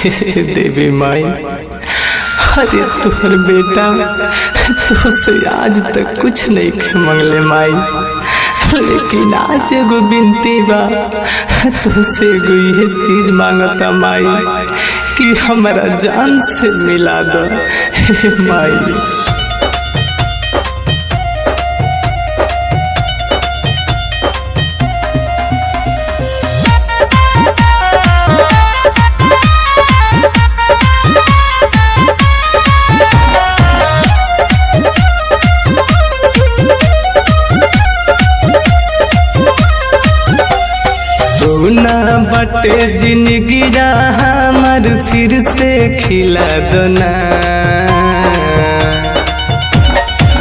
देवी माई, अरे तुहर बेटा तुझसे आज तक कुछ नहीं मंगले माई, लेकिन आज एगो बिनती बा तुझसे एगो ये चीज मांगता माई कि हमारा जान से मिला दो माई। सोना बटे जिंदगी हमार फिर से खिला दो ना,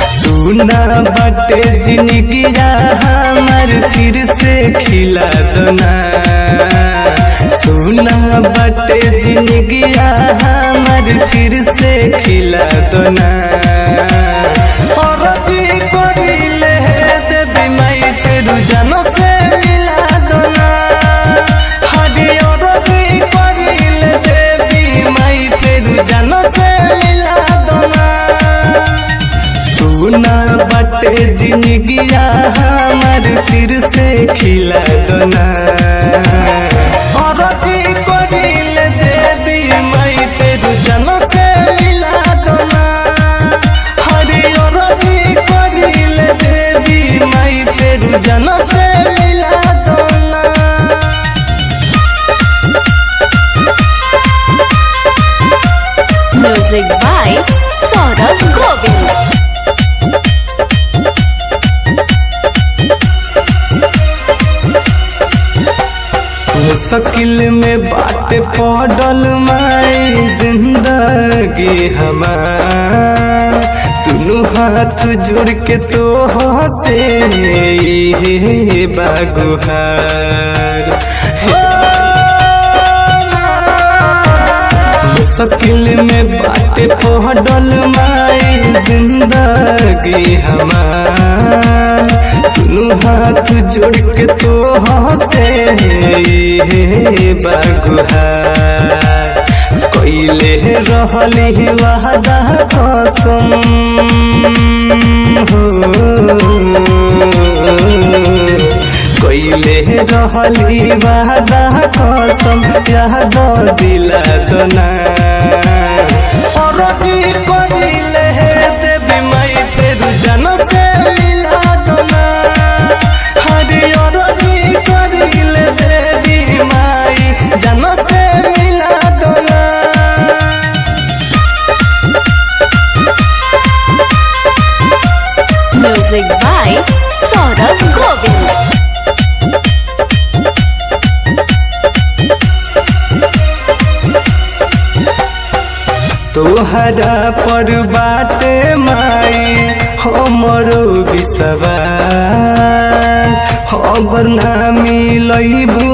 सोना बटे जिंदगी हमार फिर से खिला दो ना, सोना बटे जिंदगी हमार फिर से खिला दो ना। और जी करिले देवी माई फिर जानो से मिला दो ना, सोना बटे जिंदगी हमार फिर से खिला दो ना। और जी करिले देवी माई फिर जन्म से मिला दो ना, हरि और जी करिले देवी माई फिर जन्म से मिला दो ना। Music by Saurav Govind। मुश्किल में बाट पड़ल माई जिंदगी हमार, दुनू हाथ जोड़ के तो हंसे बागुहार। मुश्किल में बाट पड़ल माई जिंदगी हमार, दुनू हाथ जोड़ के तो हंसे बागुहार। कोइले रहली वादा कसम हो, कोइले रहली वादा कसम याद दिला दो ना। और जी करिले देवी माई फिर जन्म से मिला दो ना, हरि और जी करिले देवी माई जन्म से मिला दो ना। Music by Saurav Govind। तोहरा पर बाटे माई हमरो विश्वास, अगर ना मिलबू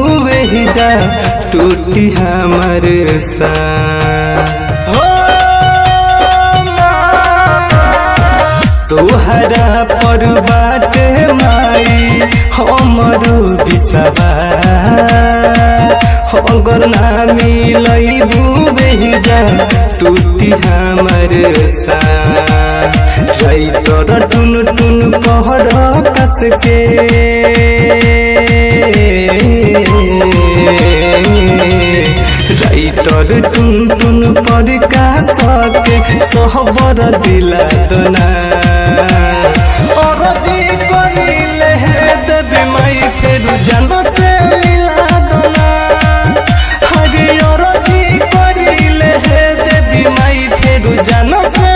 जा टूटी हमर साथ। तोहरा पर बाटे माई हमरो विश्वास, अगर ना मिलबू जा टूटी हमर साथ। राइटर टुन टुन कहर कस के, राइटर टुन टुन पर का सके सहबर दिला दो ना। और जी करिले देवी माई फिर जन्म से मिला दो ना, हरि और जी करिले देवी माई फिर जन्म से